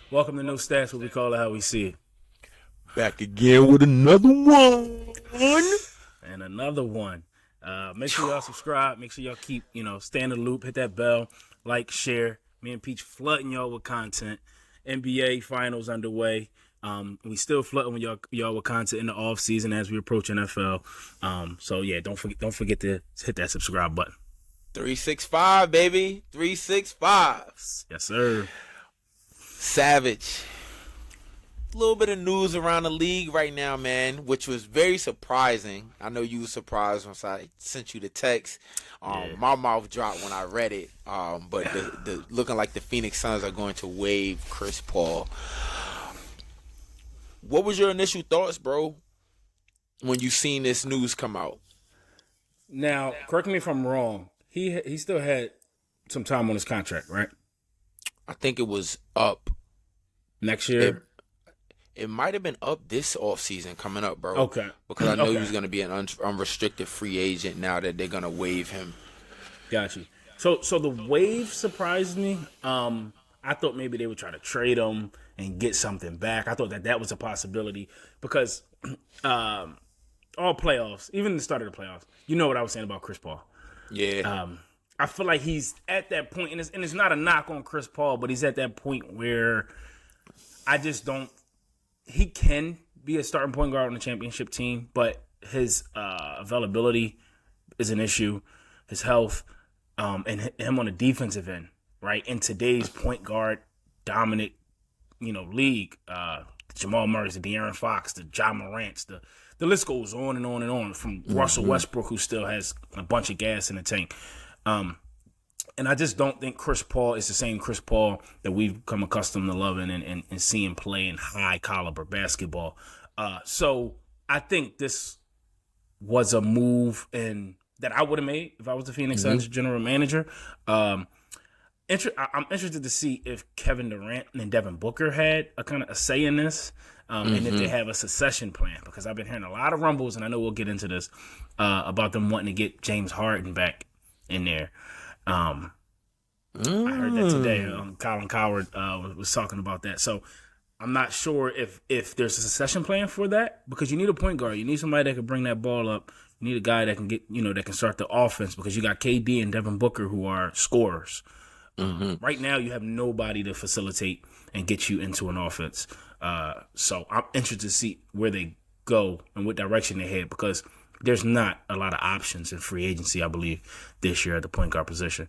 Welcome to No Stats, what we call it, how we see it. Back again with another one. And another one. Make sure y'all subscribe. Make sure y'all keep, stay in the loop. Hit that bell. Like, share. Me and Peach flooding y'all with content. NBA finals underway. We still flooding with y'all with content in the off season as we approach NFL. So yeah, don't forget to hit that subscribe button. 365, baby. 365. Yes, sir. Savage. A little bit of news around the league right now, man, which was very surprising. I know you were surprised once I sent you the text. My mouth dropped when I read it. But the looking like the Phoenix Suns are going to waive Chris Paul. What was your initial thoughts, bro, when you seen this news come out? Now, correct me if I'm wrong. He still had some time on his contract, right? I think it was up next year. It might have been up this offseason coming up, bro. Okay. Because I know he was going to be an unrestricted free agent now that they're going to waive him. Got you. So the waive surprised me. I thought maybe they would try to trade him and get something back. I thought that was a possibility because all playoffs, even the start of the playoffs, you know what I was saying about Chris Paul. Yeah. I feel like he's at that point, and it's not a knock on Chris Paul, but he's at that point where I just don't. He can be a starting point guard on the championship team, but his availability is an issue. His health, and him on the defensive end, right? In today's point guard dominant, league, Jamal Murray's, the De'Aaron Fox, the John Morant's, the list goes on and on and on. From Russell Westbrook, who still has a bunch of gas in the tank. And I just don't think Chris Paul is the same Chris Paul that we've come accustomed to loving and seeing play in high caliber basketball. So I think this was a move that I would have made if I was the Phoenix Suns general manager. I'm interested to see if Kevin Durant and Devin Booker had a kind of a say in this, and if they have a succession plan, because I've been hearing a lot of rumbles, and I know we'll get into this, about them wanting to get James Harden back in there. I heard that today. Colin Coward was talking about that. So I'm not sure if there's a succession plan for that, because you need a point guard. You need somebody that can bring that ball up. You need a guy that can get, that can start the offense, because you got KD and Devin Booker who are scorers. Right now, you have nobody to facilitate and get you into an offense. So I'm interested to see where they go and what direction they head, because there's not a lot of options in free agency, I believe, this year at the point guard position.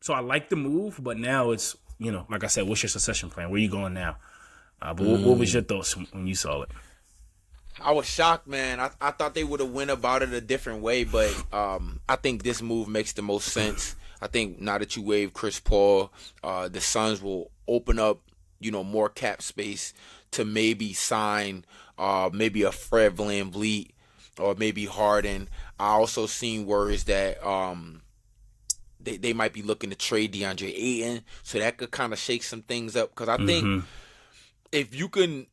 So I like the move, but now it's, like I said, what's your succession plan? Where are you going now? But what was your thoughts when you saw it? I was shocked, man. I thought they would have went about it a different way, but I think this move makes the most sense. I think now that you waive Chris Paul, the Suns will open up, more cap space to maybe sign maybe a Fred VanVleet or maybe Harden. I also seen words that they might be looking to trade DeAndre Ayton, so that could kind of shake some things up. Because I think if you can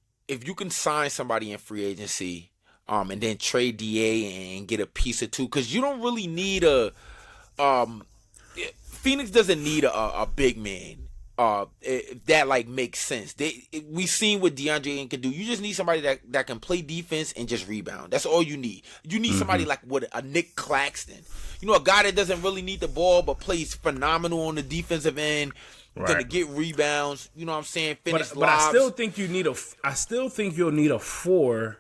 sign somebody in free agency, and then trade DA and get a piece or two, because you don't really need Phoenix doesn't need a big man. That makes sense. We seen what DeAndre Ayton can do. You just need somebody that can play defense and just rebound. That's all you need. You need somebody like a Nick Claxton. A guy that doesn't really need the ball but plays phenomenal on the defensive end. Right. Gonna get rebounds. You know what I'm saying? Finish but I still think you'll need a four.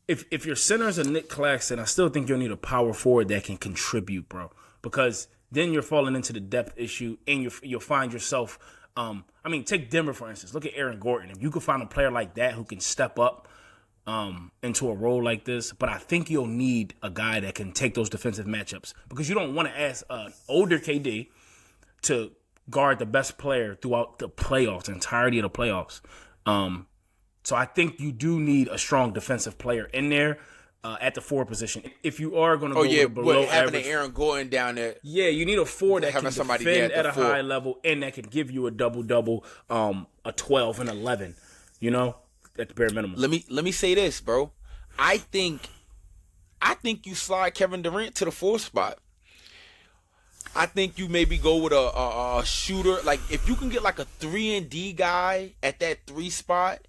If your center is a Nick Claxton, I still think you'll need a power forward that can contribute, bro. Because then you're falling into the depth issue, and you'll find yourself. Take Denver, for instance. Look at Aaron Gordon. If you could find a player like that who can step up into a role like this, but I think you'll need a guy that can take those defensive matchups, because you don't want to ask an older KD to guard the best player throughout the playoffs, the entirety of the playoffs. So I think you do need a strong defensive player in there at the forward position. If you are going to go with below having average, Aaron Gordon down there. Yeah, you need a four that can defend at a high level and that can give you a double-double, a 12 and 11, at the bare minimum. Let me say this, bro. I think you slide Kevin Durant to the 4th spot. I think you maybe go with a shooter. Like, if you can get like a 3-and-D guy at that 3 spot,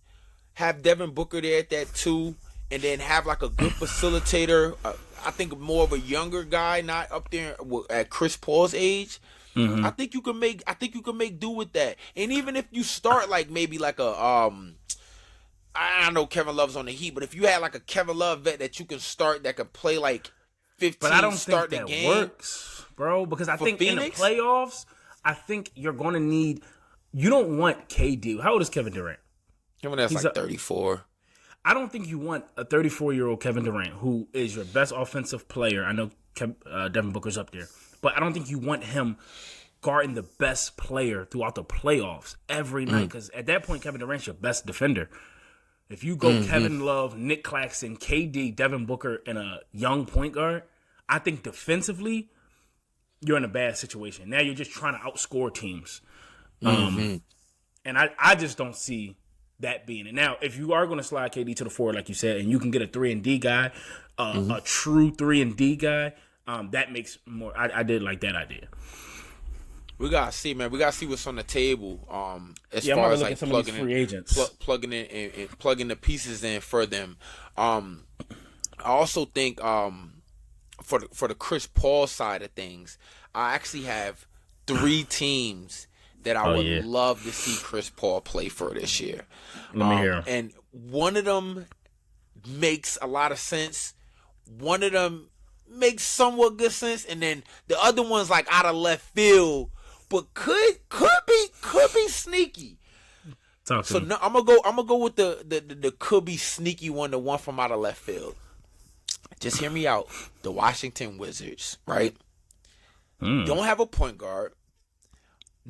have Devin Booker there at that 2, and then have like a good facilitator. I think more of a younger guy, not up there at Chris Paul's age. Mm-hmm. I think you can make do with that. And even if you start like maybe like a I know Kevin Love's on the Heat, but if you had like a Kevin Love vet that you can start that can play like 15, but I don't start think the that game works, bro. Because I think Phoenix? in the playoffs, I think you're going to need. You don't want KD. How old is Kevin Durant? Kevin Durant's like 34. I don't think you want a 34-year-old Kevin Durant, who is your best offensive player. I know Devin Booker's up there, but I don't think you want him guarding the best player throughout the playoffs every night. Because at that point, Kevin Durant's your best defender. If you go Kevin Love, Nick Claxton, KD, Devin Booker, and a young point guard, I think defensively, you're in a bad situation. Now you're just trying to outscore teams. And I just don't see that being it. Now, if you are going to slide KD to the 4, like you said, and you can get a 3-and-D guy, a true 3-and-D guy, that makes more. I did like that idea. We gotta see, man. We gotta see what's on the table. As I'm far gonna as look like at some of these free agents, plugging in and plugging the pieces in for them. I also think for the Chris Paul side of things, I actually have 3 teams that I would love to see Chris Paul play for this year. Let me hear. And one of them makes a lot of sense. One of them makes somewhat good sense, and then the other one's like out of left field, but could be sneaky. So no, I'm gonna go with the could be sneaky one, the one from out of left field. Just hear me out. The Washington Wizards, right? Don't have a point guard.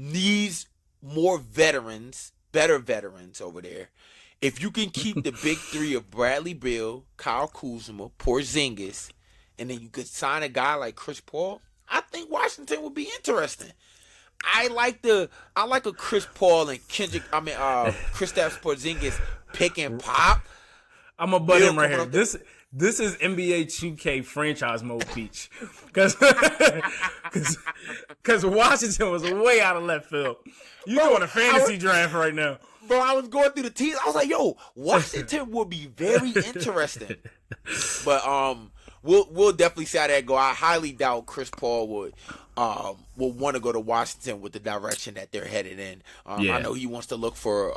Needs more veterans, better veterans over there. If you can keep the big 3 of Bradley Beal, Kyle Kuzma, Porzingis, and then you could sign a guy like Chris Paul, I think Washington would be interesting. I like a Chris Paul and Kristaps Porzingis pick and pop. I'm gonna butt him right here. This is NBA 2K franchise mode Peach, because Washington was way out of left field. You doing a fantasy draft right now, bro? I was going through the teams. I was like, yo, Washington would be very interesting. But we'll definitely see how that go. I highly doubt Chris Paul would want to go to Washington with the direction that they're headed in. I know he wants to look for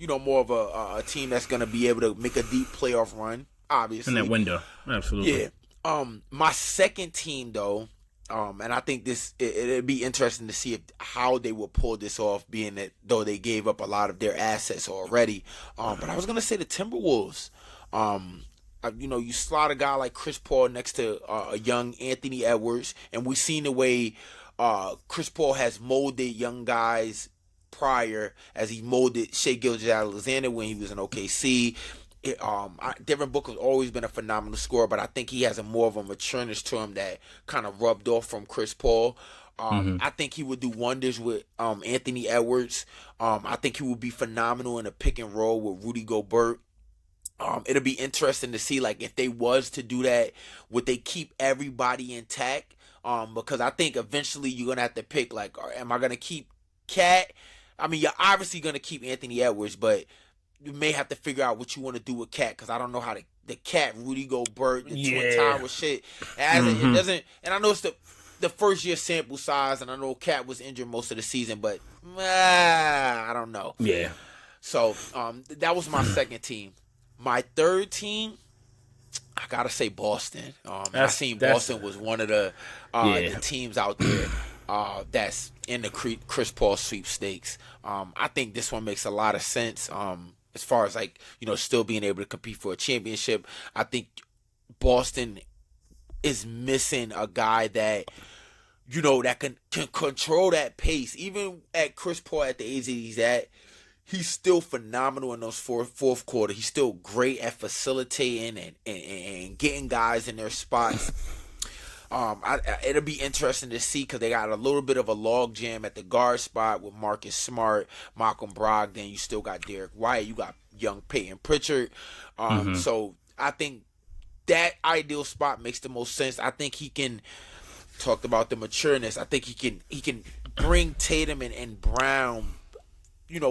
more of a team that's going to be able to make a deep playoff run. Obviously, in that window, absolutely. Yeah. My second team though, and I think it'd be interesting to see how they will pull this off, being that though they gave up a lot of their assets already. But I was gonna say the Timberwolves. You slot a guy like Chris Paul next to a young Anthony Edwards, and we've seen the way Chris Paul has molded young guys prior, as he molded Shai Gilgeous-Alexander when he was in OKC. Devin Booker's always been a phenomenal scorer, but I think he has more of a matureness to him that kind of rubbed off from Chris Paul. I think he would do wonders with Anthony Edwards. I think he would be phenomenal in a pick and roll with Rudy Gobert. It'll be interesting to see, like, if they was to do that, would they keep everybody intact? Because I think eventually you're gonna have to pick, like, am I gonna keep Cat? I mean, you're obviously gonna keep Anthony Edwards, but you may have to figure out what you want to do with Cat, because I don't know how the Cat, Rudy Gobert, the Twin Tower shit. It doesn't, and I know it's the first year sample size, and I know Cat was injured most of the season, but I don't know. Yeah. So that was my second team. My third team, I gotta say Boston. I seen Boston was one of the teams out there that's in the Chris Paul sweepstakes. I think this one makes a lot of sense. As far as, like, still being able to compete for a championship, I think Boston is missing a guy that that can control that pace. Even at Chris Paul at the age that he's at, he's still phenomenal in those fourth quarter. He's still great at facilitating and getting guys in their spots. It'll be interesting to see, because they got a little bit of a log jam at the guard spot with Marcus Smart, Malcolm Brogdon. You still got Derek White. You got young Peyton Pritchard. So I think that ideal spot makes the most sense. I think he can talked about the matureness. I think he can bring Tatum and Brown,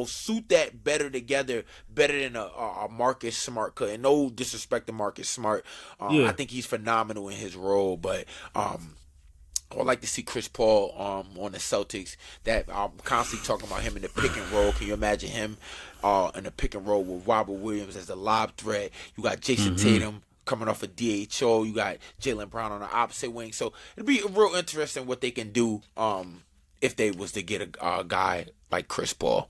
suit that better together, better than a Marcus Smart could. And no disrespect to Marcus Smart. I think he's phenomenal in his role, but I would like to see Chris Paul on the Celtics. That I'm constantly talking about him in the pick and roll. Can you imagine him in the pick and roll with Robert Williams as the lob threat? You got Jason Tatum coming off a DHO. You got Jaylen Brown on the opposite wing. So it'd be real interesting what they can do if they was to get a guy like Chris Paul.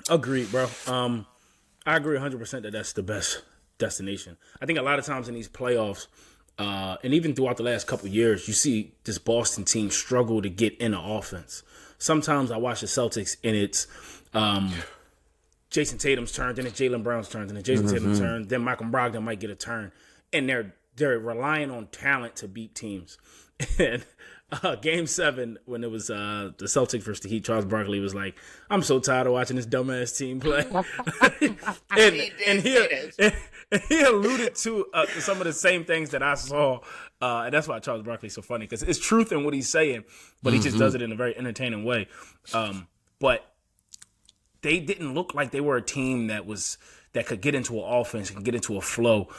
Agreed, bro. I agree 100% that that's the best destination. I think a lot of times in these playoffs, and even throughout the last couple of years, you see this Boston team struggle to get in the offense. Sometimes I watch the Celtics and it's Jason Tatum's turn, then it's Jaylen Brown's turn, then it's Jason Tatum's turn, then Michael Brogdon might get a turn. And they're relying on talent to beat teams. And Game 7, when it was the Celtics versus the Heat, Charles Barkley was like, "I'm so tired of watching this dumbass team play." and he alluded to some of the same things that I saw, and that's why Charles Barkley's so funny, because it's truth in what he's saying, but he just does it in a very entertaining way. But they didn't look like they were a team that could get into an offense and get into a flow.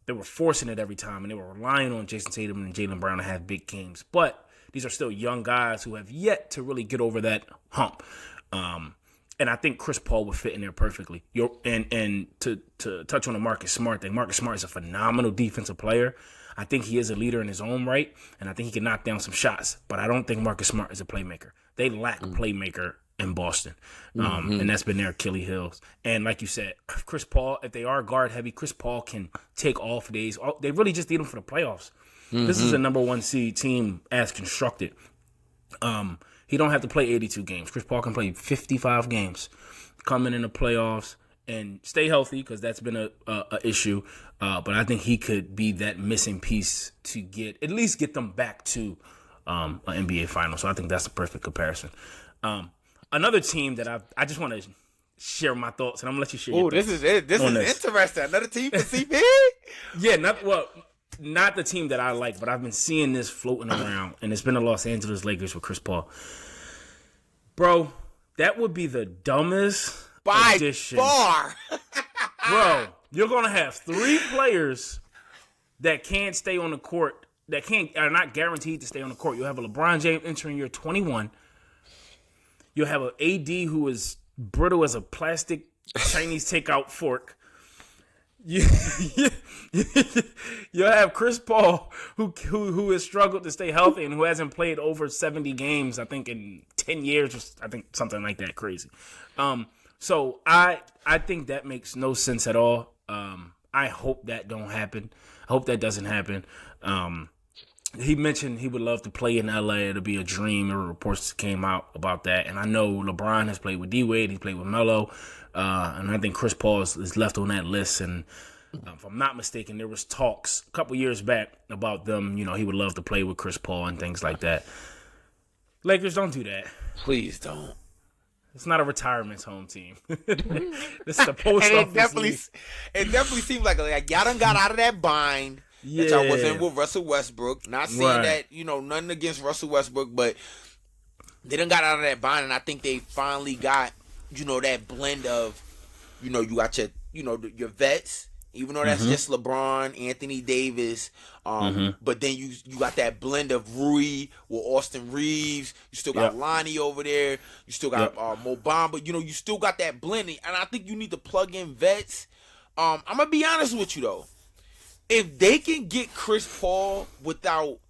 They were forcing it every time, and they were relying on Jason Tatum and Jaylen Brown to have big games. But these are still young guys who have yet to really get over that hump. And I think Chris Paul would fit in there perfectly. And to touch on the Marcus Smart thing, Marcus Smart is a phenomenal defensive player. I think he is a leader in his own right, and I think he can knock down some shots. But I don't think Marcus Smart is a playmaker. They lack a playmaker in Boston. And that's been their Achilles heels. And like you said, Chris Paul, if they are guard heavy, Chris Paul can take off days. They really just need him for the playoffs. This is a number 1 seed team as constructed. He don't have to play 82 games. Chris Paul can play 55 games, come in the playoffs and stay healthy, because that's been a issue. But I think he could be that missing piece to at least get them back to an NBA final. So I think that's the perfect comparison. Another team that I just want to share my thoughts, and I'm gonna let you share. Oh, this is interesting. Another team for CP? Yeah, not the team that I like, but I've been seeing this floating around, and it's been the Los Angeles Lakers with Chris Paul. Bro, that would be the dumbest addition. By far. Bro, you're gonna have 3 players that can't stay on the court, that are not guaranteed to stay on the court. You'll have a LeBron James entering year 21. You'll have an AD who is brittle as a plastic Chinese takeout fork. You'll have Chris Paul, who has struggled to stay healthy and who hasn't played over 70 games, I think, in 10 years, I think something like that, crazy. So I think that makes no sense at all. I hope that don't happen. I hope that doesn't happen. He mentioned he would love to play in LA. It'll be a dream. There were reports came out about that. And I know LeBron has played with D-Wade. He's played with Melo. And I think Chris Paul is left on that list. And if I'm not mistaken, there was talks a couple years back about them. He would love to play with Chris Paul and things like that. Lakers, don't do that. Please don't. It's not a retirement home team. This is the post office. It definitely seems like y'all done got out of that bind. Yeah. That y'all was in with Russell Westbrook. Not saying that, nothing against Russell Westbrook, but they done got out of that bind, and I think they finally got, that blend of, you got your vets, even though that's just LeBron, Anthony Davis, but then you got that blend of Rui with Austin Reeves. You still got Lonnie over there. You still got Mo Bamba. You still got that blending, and I think you need to plug in vets. I'm gonna be honest with you though. If they can get Chris Paul without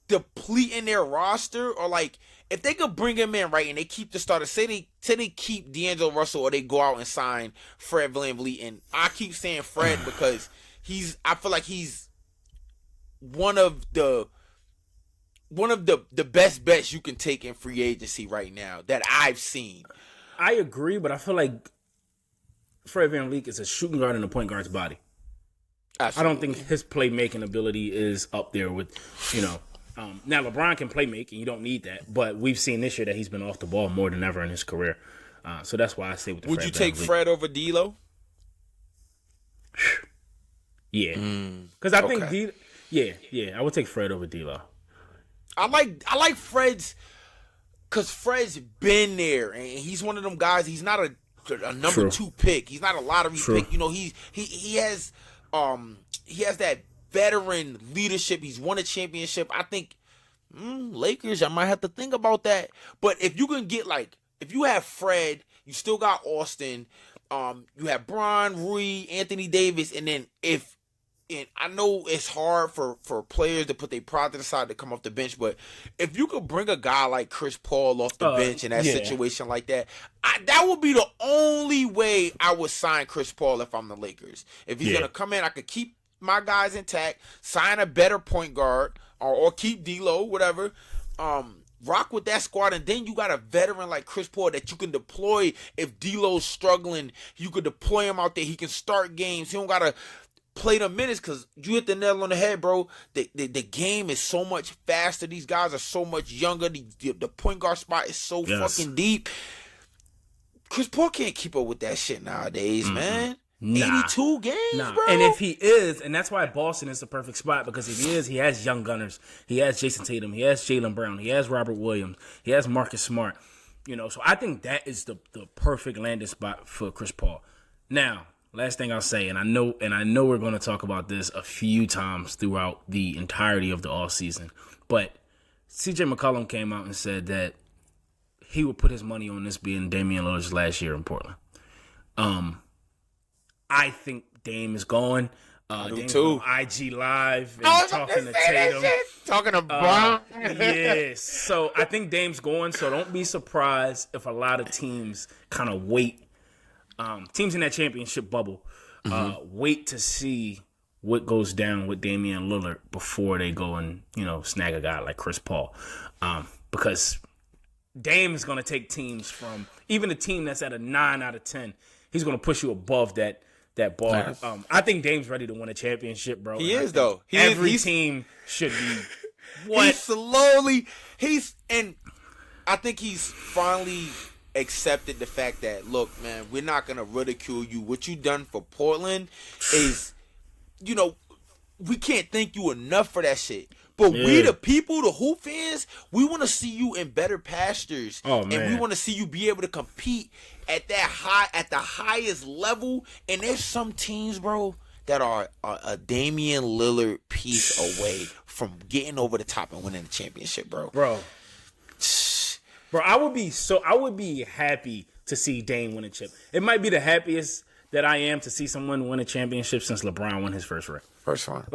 depleting their roster, or if they could bring him in right and they keep the starter, say they keep D'Angelo Russell, or they go out and sign Fred VanVleet, and I keep saying Fred because I feel like he's one of the best bets you can take in free agency right now that I've seen. I agree, but I feel like Fred VanVleet is a shooting guard in a point guard's body. Absolutely. I don't think his playmaking ability is up there with, now LeBron can play make, and you don't need that. But we've seen this year that he's been off the ball more than ever in his career. So that's why I say with the Would Fred you take VanVleet. Fred over D'Lo? Yeah. Because I think I would take Fred over D'Lo. I like Fred's, because Fred's been there, and he's one of them guys. He's not a number True. 2 pick. He's not a lottery True. pick. You know, he has that veteran leadership. He's won a championship. I think Lakers, I might have to think about that. But if you can get, like, if you have Fred, you still got Austin, you have Bron, Rui, Anthony Davis, and then and I know it's hard for players to put their pride to the side to come off the bench, but if you could bring a guy like Chris Paul off the bench in that situation like that, that would be the only way I would sign Chris Paul if I'm the Lakers. If he's going to come in, I could keep my guys intact, sign a better point guard, or keep D'Lo, whatever. Rock with that squad, and then you got a veteran like Chris Paul that you can deploy if D'Lo's struggling. You could deploy him out there. He can start games. He don't got to play the minutes, because you hit the nail on the head, bro. The game is so much faster. These guys are so much younger. The point guard spot is so fucking deep. Chris Paul can't keep up with that shit nowadays, man. 82 games, bro. And if he is, and that's why Boston is the perfect spot, because if he is, he has young gunners. He has Jason Tatum. He has Jaylen Brown. He has Robert Williams. He has Marcus Smart. You know, so I think that is the perfect landing spot for Chris Paul. Now, last thing I'll say, and I know we're going to talk about this a few times throughout the entirety of the offseason, but CJ McCollum came out and said that he would put his money on this being Damian Lillard's last year in Portland. I think Dame is going. Dame's too. on IG Live and talking to Tatum. Talking to Brown. Yes. So I think Dame's going, so don't be surprised if a lot of teams kind of wait. Teams in that championship bubble wait to see what goes down with Damian Lillard before they go and, snag a guy like Chris Paul. Because Dame is going to take teams from, even a team that's at a 9 out of 10, he's going to push you above that bar. I think Dame's ready to win a championship, bro. He is, though. Every team should be. And I think he's finally accepted the fact that, look, man, we're not going to ridicule you. What you done for Portland is, we can't thank you enough for that shit. But we, the people, the hoop fans, we want to see you in better pastures. Oh, man. And we want to see you be able to compete at the highest level. And there's some teams, bro, that are a Damian Lillard piece away from getting over the top and winning the championship, bro. Bro, I would be happy to see Dame win a chip. It might be the happiest that I am to see someone win a championship since LeBron won his first ring. First one.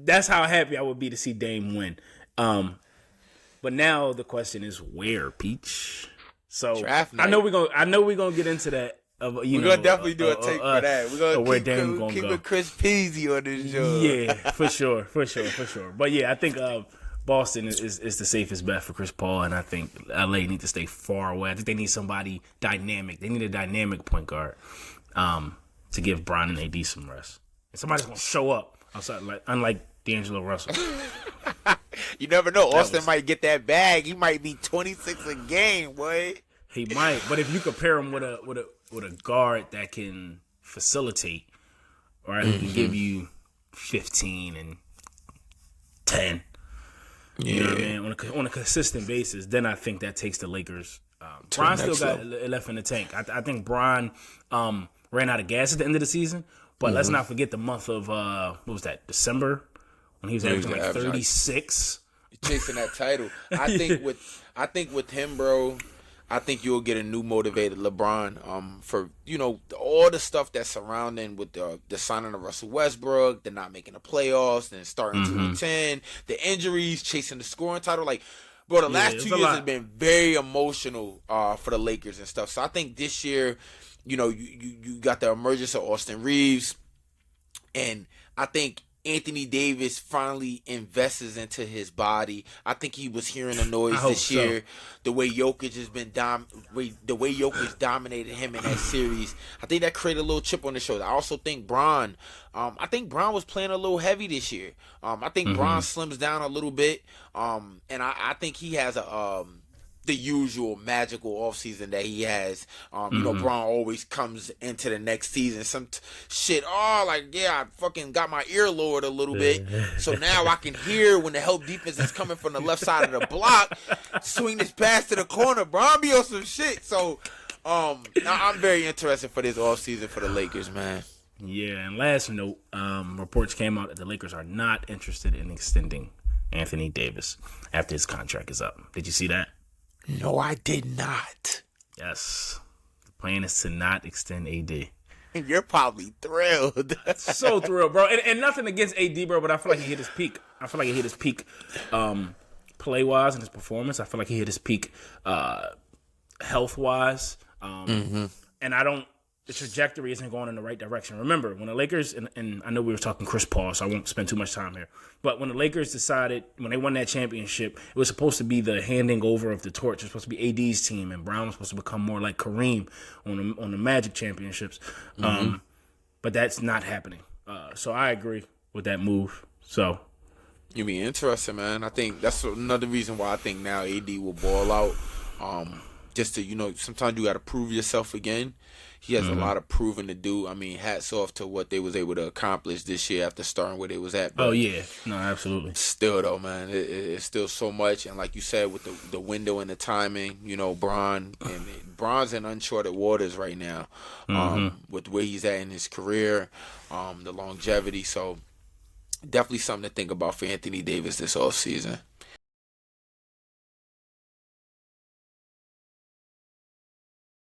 That's how happy I would be to see Dame win. But now the question is where, Peach? So Draft night. I know we're gonna get into that. We're gonna definitely do a take for that. We're gonna keep it Chris Peasy on this show. Yeah, for sure. But yeah, I think Boston is the safest bet for Chris Paul, and I think LA need to stay far away. I think they need somebody dynamic. They need a dynamic point guard to give Bron and AD some rest. And somebody's gonna show up outside, unlike D'Angelo Russell. You never know. Austin might get that bag. He might be 26 a game, boy. He might, but if you compare him with a guard that can facilitate, or who can give you 15 and 10. You know what I mean? On a consistent basis, then I think that takes the Lakers. Bron still got it left in the tank. I think Bron ran out of gas at the end of the season, but let's not forget the month of what was that, December, when he was averaging like 36. Chasing that title. I think with him, bro, I think you'll get a new motivated LeBron for, all the stuff that's surrounding with the signing of Russell Westbrook, the not making the playoffs, then starting 2-10, the injuries, chasing the scoring title. Like, bro, the last 2 years has been very emotional for the Lakers and stuff. So I think this year, you got the emergence of Austin Reeves, and I think Anthony Davis finally invests into his body. I think he was hearing the noise this year. So. The way Jokic has been the way Jokic dominated him in that series. I think that created a little chip on the shoulder. I also think Bron. I think Bron was playing a little heavy this year. I think Bron slims down a little bit. And I think he has the usual magical offseason that he has. You know, Bron always comes into the next season some shit. Oh, like, yeah, I fucking got my ear lowered a little bit. So now I can hear when the help defense is coming from the left side of the block. Swing this pass to the corner. Bron be on some shit. So I'm very interested for this offseason for the Lakers, man. Yeah, and last note, reports came out that the Lakers are not interested in extending Anthony Davis after his contract is up. Did you see that? No, I did not. Yes. The plan is to not extend AD. And you're probably thrilled. So thrilled, bro. And nothing against AD, bro, but I feel like he hit his peak. I feel like he hit his peak play-wise in his performance. I feel like he hit his peak health-wise. And the trajectory isn't going in the right direction. Remember, when the Lakers, and I know we were talking Chris Paul, so I won't spend too much time here, but when the Lakers decided, when they won that championship, it was supposed to be the handing over of the torch. It was supposed to be AD's team, and Brown was supposed to become more like Kareem on the Magic championships. But that's not happening. So I agree with that move. So You be interesting, man. I think that's another reason why I think now AD will ball out. Just to, sometimes you got to prove yourself again. He has a lot of proving to do. I mean, hats off to what they was able to accomplish this year after starting where they was at. But oh, yeah. No, absolutely. Still, though, man, it's still so much. And like you said, with the window and the timing, Bron's in uncharted waters right now with where he's at in his career, the longevity. So definitely something to think about for Anthony Davis this offseason.